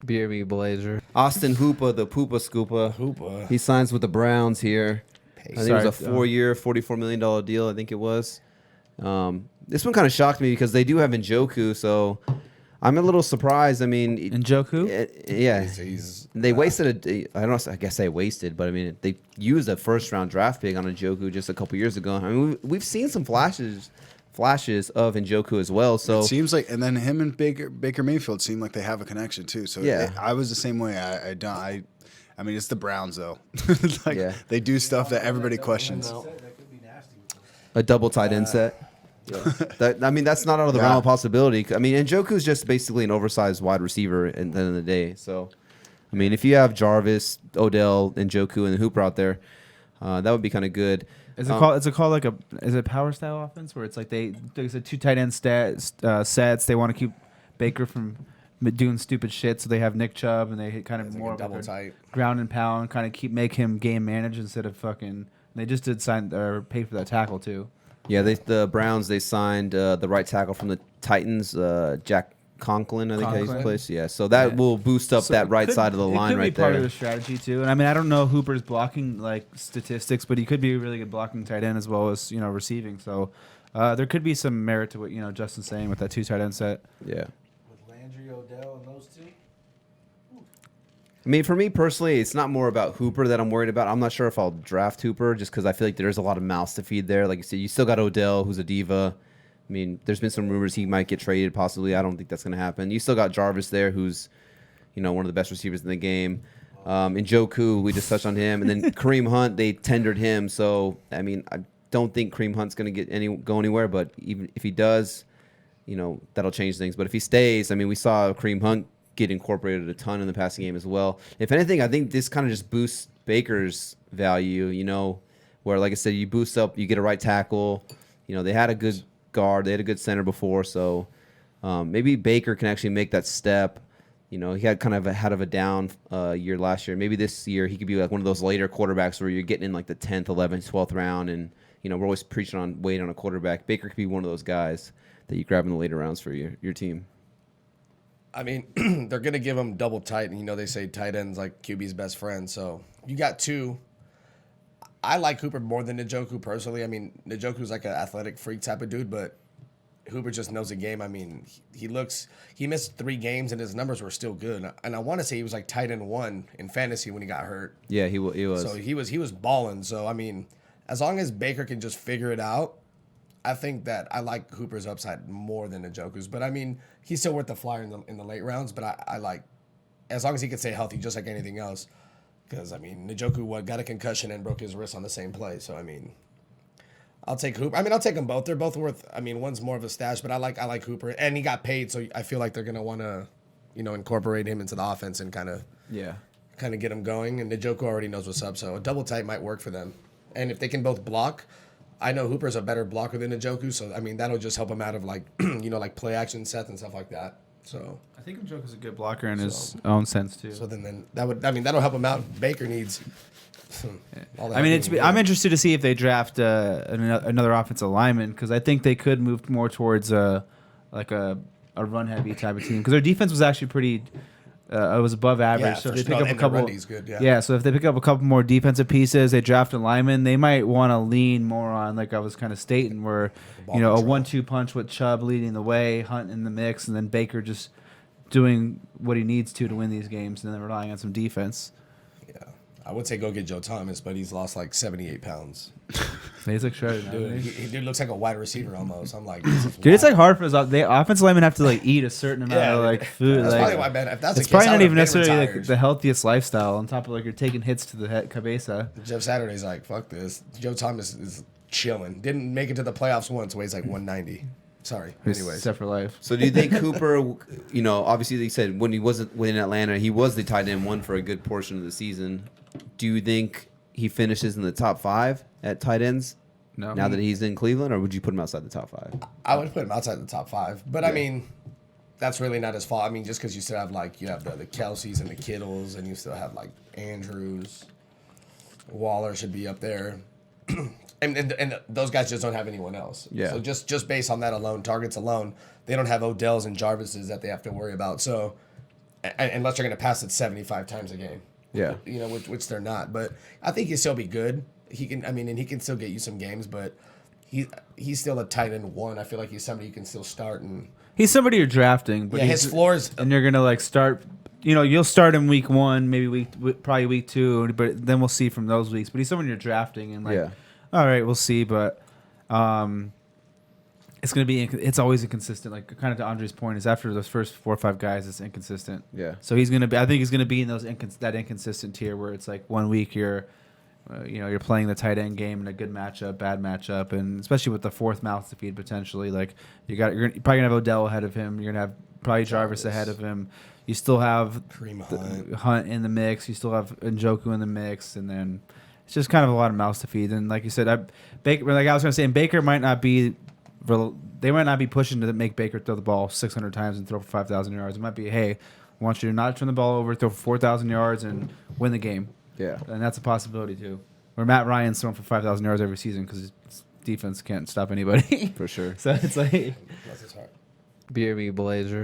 BRB Blazer. Austin Hoopa, the Poopa Scoopa. Hoopa. He signs with the Browns here. I think it was a Sorry, 4-year, $44 million deal, I think it was. This one kind of shocked me because they do have Njoku, so I'm a little surprised. I mean, Njoku? yeah. He's They wasted I don't know, I guess they wasted, but I mean, they used a first-round draft pick on Njoku just a couple years ago. I mean, we've seen some flashes of Njoku as well. So it seems like, and then him and Baker Mayfield seem like they have a connection too. So yeah, I was the same way. I mean, it's the Browns though. Like yeah. they do stuff that everybody questions. A double tight end set. Yeah. I mean, that's not out of the realm of possibility. I mean, Njoku's just basically an oversized wide receiver at the end of the day. So, I mean, if you have Jarvis, Odell, Njoku, and Hooper out there, that would be kind of good. Is it called like is it power style offense where it's like there's a 2 tight end sets. They want to keep Baker from doing stupid shit, so they have Nick Chubb and they kind of more like of double tight ground and pound, kind of make him game manage instead of fucking. They just did sign or pay for that tackle too. Yeah, the Browns, they signed the right tackle from the Titans, Jack Conklin, I think how he plays. Yeah, so that will boost up that right side of the line right there. It could be part of the strategy too. And I mean, I don't know Hooper's blocking like statistics, but he could be a really good blocking tight end as well as receiving. So there could be some merit to what Justin's saying with that 2 tight end set. Yeah. With Landry, Odell, and those two. I mean, for me personally, it's not more about Hooper that I'm worried about. I'm not sure if I'll draft Hooper just because I feel like there's a lot of mouths to feed there. Like you said, you still got Odell, who's a diva. I mean, there's been some rumors he might get traded possibly. I don't think that's going to happen. You still got Jarvis there, who's, one of the best receivers in the game. Njoku, we just touched on him. And then Kareem Hunt, they tendered him. So, I mean, I don't think Kareem Hunt's going to go anywhere. But even if he does, that'll change things. But if he stays, I mean, we saw Kareem Hunt get incorporated a ton in the passing game as well. If anything, I think this kind of just boosts Baker's value, where, like I said, you boost up, you get a right tackle. They had a good guard. They had a good center before. So maybe Baker can actually make that step. He had kind of a down year last year. Maybe this year he could be like one of those later quarterbacks where you're getting in like the 10th, 11th, 12th round. And, we're always preaching on waiting on a quarterback. Baker could be one of those guys that you grab in the later rounds for your team. I mean, they're going to give him double tight. And, they say tight end's like QB's best friend. So you got 2. I like Hooper more than Njoku personally. I mean, Njoku's like an athletic freak type of dude, but Hooper just knows the game. I mean, he missed 3 games and his numbers were still good. And I want to say he was like tight end 1 in fantasy when he got hurt. Yeah, he was. So he was balling. So, I mean, as long as Baker can just figure it out, I think that I like Hooper's upside more than Njoku's. But, I mean, he's still worth the flyer in the late rounds. But I like, as long as he can stay healthy, just like anything else. Because, I mean, Njoku got a concussion and broke his wrist on the same play. So, I mean, I'll take Hooper. I mean, I'll take them both. They're both worth, one's more of a stash, but I like Hooper. And he got paid, so I feel like they're going to want to, incorporate him into the offense and kind of get him going. And Njoku already knows what's up. So a double tight might work for them. And if they can both block, I know Hooper's a better blocker than Njoku. So, I mean, that'll just help him out of, like, like play action sets and stuff like that. So I think Njoku's a good blocker in his own sense too. So then that'll help him out. Baker needs. I mean, I'm interested to see if they draft another offensive lineman because I think they could move more towards like a run heavy type of team because their defense was actually pretty. It was above average. Yeah, so if they pick up a couple, good, so if they pick up a couple more defensive pieces, they draft a lineman. They might want to lean more on, like I was kind of stating, where a 1-2 punch with Chubb leading the way, Hunt in the mix, and then Baker just doing what he needs to win these games, and then relying on some defense. Yeah, I would say go get Joe Thomas, but he's lost like 78 pounds. He's like shredded. Dude, he looks like a wide receiver almost. I'm like, dude, it's like hard for the offensive linemen have to like eat a certain amount of like food. That's like, probably why, man. If that's it's the case, probably not even necessarily like the healthiest lifestyle. On top of like you're taking hits to the head cabeza. Jeff Saturday's like, fuck this. Joe Thomas is chilling. Didn't make it to the playoffs once. Weighs like 190. Sorry. Anyways, set for life. So do you think Cooper? Obviously they said when he wasn't in Atlanta, he was the tight end 1 for a good portion of the season. Do you think he finishes in the top 5 at tight ends? No. Now that he's in Cleveland, or would you put him outside the top 5? I would put him outside the top 5, but I mean, that's really not his fault. I mean, just because you still have like the Kelseys and the Kittles, and you still have like Andrews, Waller should be up there, and those guys just don't have anyone else. Yeah. So just based on that alone, targets alone, they don't have Odells and Jarvises that they have to worry about. So, unless they're going to pass it 75 times a game. Yeah. You know, which they're not. But I think he'll still be good. He can, I mean, and he can still get you some games, but he's still a tight end one. I feel like he's somebody you can still start. And He's somebody you're drafting, but yeah, his floors. and you're gonna like start. You know, you'll start him week 1, maybe probably week 2, but then we'll see from those weeks. But he's someone you're drafting, and like, Yeah. all right, we'll see. But it's gonna be it's always inconsistent. Like kind of to Andre's point, is after those first 4 or 5 guys, it's inconsistent. Yeah. So he's gonna be. I think he's gonna be in those that inconsistent tier where it's like 1 week you're. You're playing the tight end game in a good matchup, bad matchup, and especially with the fourth mouth to feed potentially. Like you're probably gonna have Odell ahead of him. You're gonna have probably Jarvis ahead of him. You still have Kareem Hunt in the mix. You still have Njoku in the mix, and then it's just kind of a lot of mouths to feed. And like you said, Baker. Like I was gonna say, Baker might not be. They might not be pushing to make Baker throw the ball 600 times and throw for 5,000 yards. It might be, hey, I want you to not turn the ball over, throw for 4,000 yards, and win the game. Yeah. And that's a possibility, too. Where Matt Ryan's throwing for 5,000 yards every season because his defense can't stop anybody. For sure. So it's like... Bless his heart. BRB Blazer.